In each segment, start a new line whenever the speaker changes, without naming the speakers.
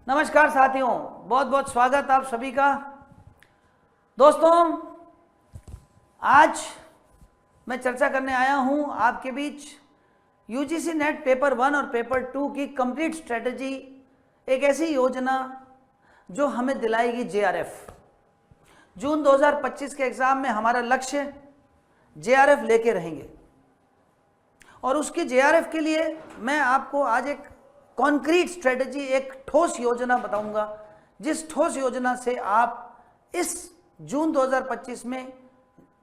नमस्कार साथियों, बहुत बहुत स्वागत आप सभी का। दोस्तों, आज मैं चर्चा करने आया हूं आपके बीच यूजीसी नेट पेपर 1 और पेपर 2 की कंप्लीट स्ट्रेटजी, एक ऐसी योजना जो हमें दिलाएगी जेआरएफ। जून 2025 के एग्जाम में हमारा लक्ष्य जेआरएफ लेके रहेंगे और उसकी जेआरएफ के लिए मैं आपको आज एक कॉन्क्रीट स्ट्रेटजी, एक ठोस योजना बताऊंगा, जिस ठोस योजना से आप इस जून 2025 में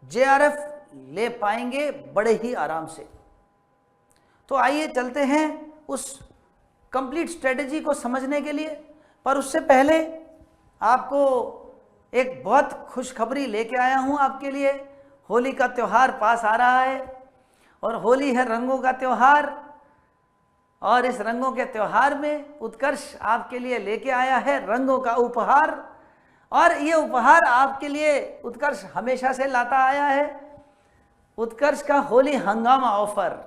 जेआरएफ ले पाएंगे बड़े ही आराम से। तो आइए चलते हैं उस कंप्लीट स्ट्रेटजी को समझने के लिए। पर उससे पहले आपको एक बहुत खुशखबरी लेके आया हूं आपके लिए। होली का त्यौहार पास आ रहा है और होली है रंगों का त्यौहार, और इस रंगों के त्यौहार में उत्कर्ष आपके लिए लेके आया है रंगों का उपहार। और ये उपहार आपके लिए उत्कर्ष हमेशा से लाता आया है। उत्कर्ष का होली हंगामा ऑफर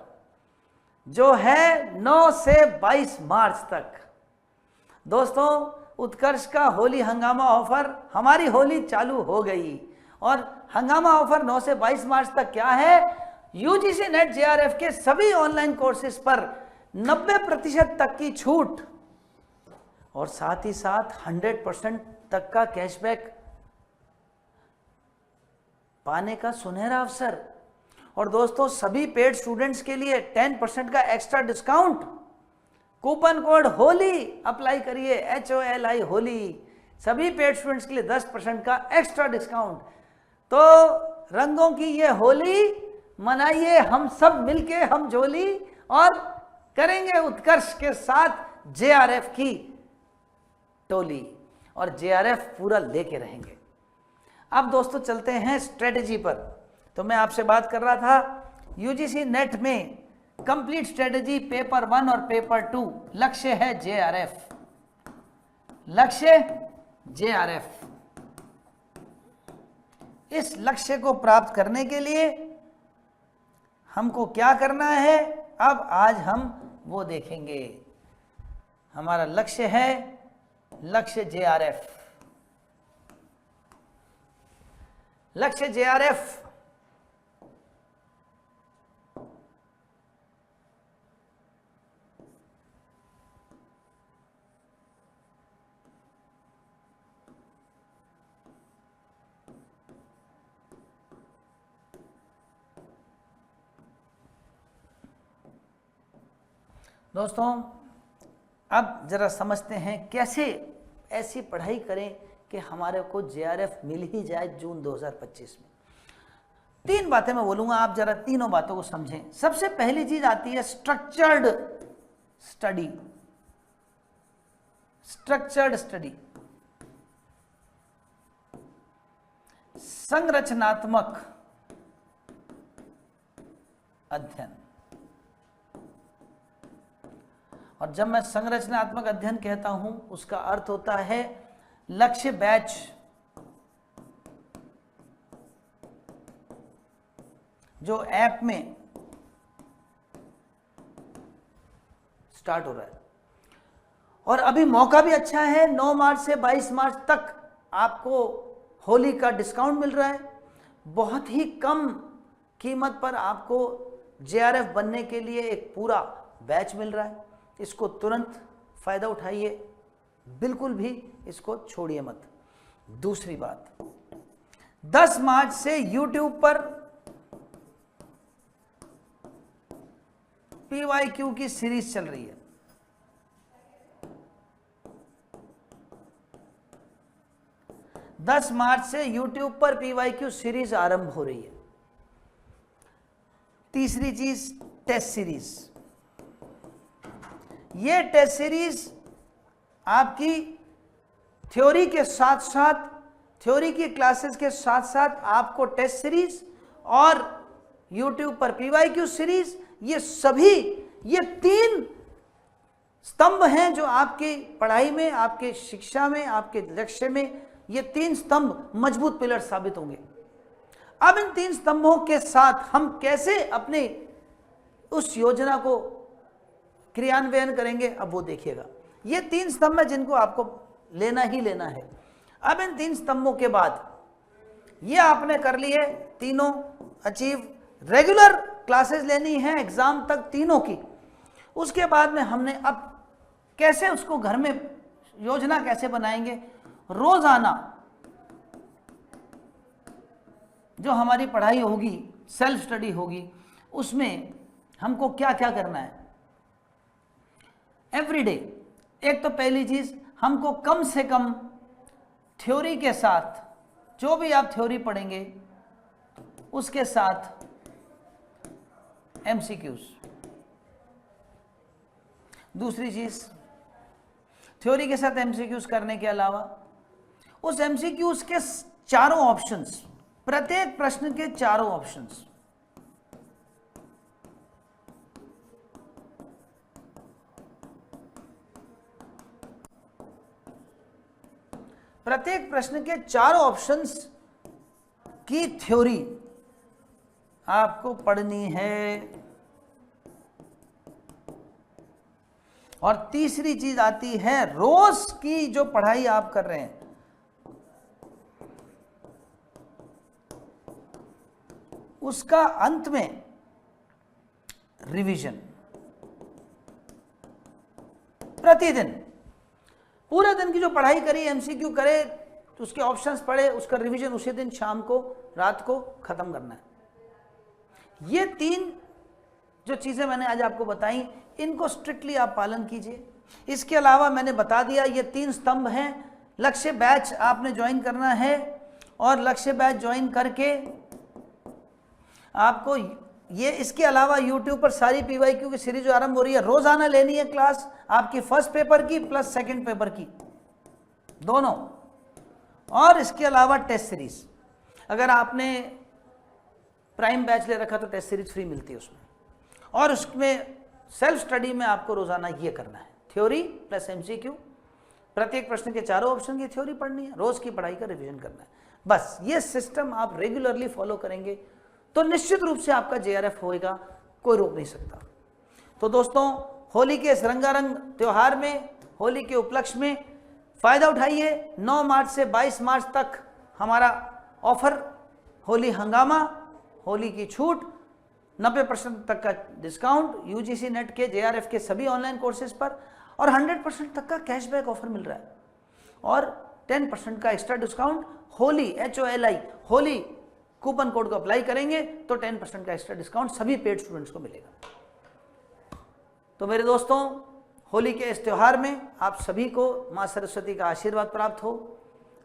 जो है 9 से 22 मार्च तक। दोस्तों, उत्कर्ष का होली हंगामा ऑफर, हमारी होली चालू हो गई और हंगामा ऑफर 9 से 22 मार्च तक क्या है? यूजीसी नेट जेआरएफ के सभी ऑनलाइन कोर्सेज पर 90% तक की छूट और साथ ही साथ 100% तक का कैशबैक पाने का सुनहरा अवसर। और दोस्तों, सभी पेड स्टूडेंट्स के लिए 10% का extra discount. Coupon code Holi apply करिए, HOLI होली। सभी पेड स्टूडेंट्स के लिए 10% का एक्स्ट्रा डिस्काउंट। तो रंगों की ये होली मनाइए हम सब मिलके, हम जोली, और करेंगे उत्कर्ष के साथ जेआरएफ की टोली और जेआरएफ पूरा लेके रहेंगे। अब दोस्तों चलते हैं स्ट्रेटजी पर। तो मैं आपसे बात कर रहा था यूजीसी नेट में कंप्लीट स्ट्रेटजी पेपर 1 और पेपर 2, लक्ष्य है जेआरएफ। लक्ष्य जेआरएफ। इस लक्ष्य को प्राप्त करने के लिए हमको क्या करना है, अब आज हम वो देखेंगे। हमारा लक्ष्य है लक्ष्य जेआरएफ। लक्ष्य जेआरएफ दोस्तों, अब जरा समझते हैं कैसे ऐसी पढ़ाई करें कि हमारे को जेआरएफ मिल ही जाए जून 2025 में। 3 बातें मैं बोलूंगा, आप जरा तीनों बातों को समझें। सबसे पहली चीज आती है स्ट्रक्चर्ड स्टडी। स्ट्रक्चर्ड स्टडी, संरचनात्मक अध्ययन। और जब मैं संरचनात्मक अध्ययन कहता हूं, उसका अर्थ होता है लक्ष्य बैच जो ऐप में स्टार्ट हो रहा है। और अभी मौका भी अच्छा है, 9 मार्च से 22 मार्च तक आपको होली का डिस्काउंट मिल रहा है। बहुत ही कम कीमत पर आपको जेआरएफ बनने के लिए एक पूरा बैच मिल रहा है। इसको तुरंत फायदा उठाइए, बिल्कुल भी इसको छोड़िए मत। दूसरी बात, 10 मार्च से YouTube पर PYQ की सीरीज चल रही है। दस मार्च से YouTube पर PYQ सीरीज आरंभ हो रही है। तीसरी चीज, टेस्ट सीरीज। ये टेस्ट सीरीज आपकी थ्योरी के साथ साथ, थ्योरी की क्लासेस के साथ साथ आपको टेस्ट सीरीज और YouTube पर PYQ सीरीज, ये सभी, ये 3 स्तंभ हैं जो आपकी पढ़ाई में, आपके शिक्षा में, आपके लक्ष्य में, ये 3 स्तंभ मजबूत पिलर साबित होंगे। अब इन 3 स्तंभों के साथ हम कैसे अपने उस योजना को क्रियान्वयन करेंगे, अब वो देखिएगा। ये 3 स्तंभ है जिनको आपको लेना ही लेना है। अब इन 3 स्तंभों के बाद ये आपने कर लिए तीनों अचीव, रेगुलर क्लासेस लेनी है एग्जाम तक तीनों की। उसके बाद में हमने अब कैसे उसको घर में योजना कैसे बनाएंगे, रोजाना जो हमारी पढ़ाई होगी, सेल्फ स्टडी होगी, उसमें हमको क्या क्या करना है एवरीडे। एक तो पहली चीज, हमको कम से कम थ्योरी के साथ, जो भी आप थ्योरी पढ़ेंगे उसके साथ एमसीक्यूज। दूसरी चीज, थ्योरी के साथ एमसीक्यूज करने के अलावा उस एमसीक्यूज के चारों ऑप्शंस, प्रत्येक प्रश्न के चारों ऑप्शंस, प्रत्येक प्रश्न के चारों ऑप्शंस की थ्योरी आपको पढ़नी है। और तीसरी चीज आती है रोज की जो पढ़ाई आप कर रहे हैं, उसका अंत में रिवीजन। प्रतिदिन पूरे दिन की जो पढ़ाई करी, एमसीक्यू करे, तो उसके ऑप्शंस पढ़े, उसका रिवीजन उसी दिन शाम को, रात को खत्म करना है। ये 3 जो चीजें मैंने आज आपको बताई, इनको स्ट्रिक्टली आप पालन कीजिए। इसके अलावा मैंने बता दिया ये 3 स्तंभ हैं। लक्ष्य बैच आपने ज्वाइन करना है और लक्ष्य बैच ज्वाइन करके आपको ये, इसके अलावा YouTube पर सारी PYQ की सीरीज जो आरंभ हो रही है, रोजाना लेनी है क्लास आपकी, फर्स्ट पेपर की प्लस सेकंड पेपर की दोनों। और इसके अलावा टेस्ट सीरीज, अगर आपने प्राइम बैच ले रखा तो टेस्ट सीरीज फ्री मिलती है उसमें। और उसमें सेल्फ स्टडी में आपको रोजाना ये करना है, थ्योरी प्लस एमसीक्यू, प्रत्येक प्रश्न के चारों ऑप्शन की थ्योरी पढ़नी है, रोज की पढ़ाई का रिवीजन करना है। बस ये सिस्टम आप रेगुलरली फॉलो करेंगे तो निश्चित रूप से आपका JRF होएगा, कोई रोक नहीं सकता। तो दोस्तों, होली के इस रंगारंग त्योहार में, होली के उपलक्ष्य में फायदा उठाइए। 9 मार्च से 22 मार्च तक हमारा ऑफर, होली हंगामा, होली की छूट, 90% तक का डिस्काउंट UGC नेट के JRF के सभी ऑनलाइन कोर्सेज पर, और 100% तक का कैशबैक ऑफर मिल रहा है, और 10% का extra discount Holi, HOLI Holi coupon code को अप्लाई करेंगे तो 10% का एक्स्ट्रा डिस्काउंट सभी पेड स्टूडेंट्स को मिलेगा। तो मेरे दोस्तों, होली के इस त्योहार में आप सभी को मां सरस्वती का आशीर्वाद प्राप्त हो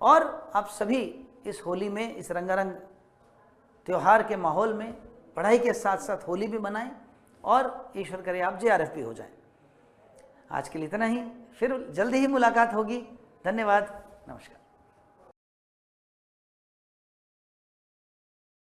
और आप सभी इस होली में, इस रंगारंग त्योहार के माहौल में पढ़ाई के साथ साथ होली भी मनाएं और ईश्वर करे आप JRF भी हो जाएं। आज के लिए इतना ही, फिर जल्दी ही मुलाकात होगी। धन्यवाद, नमस्कार।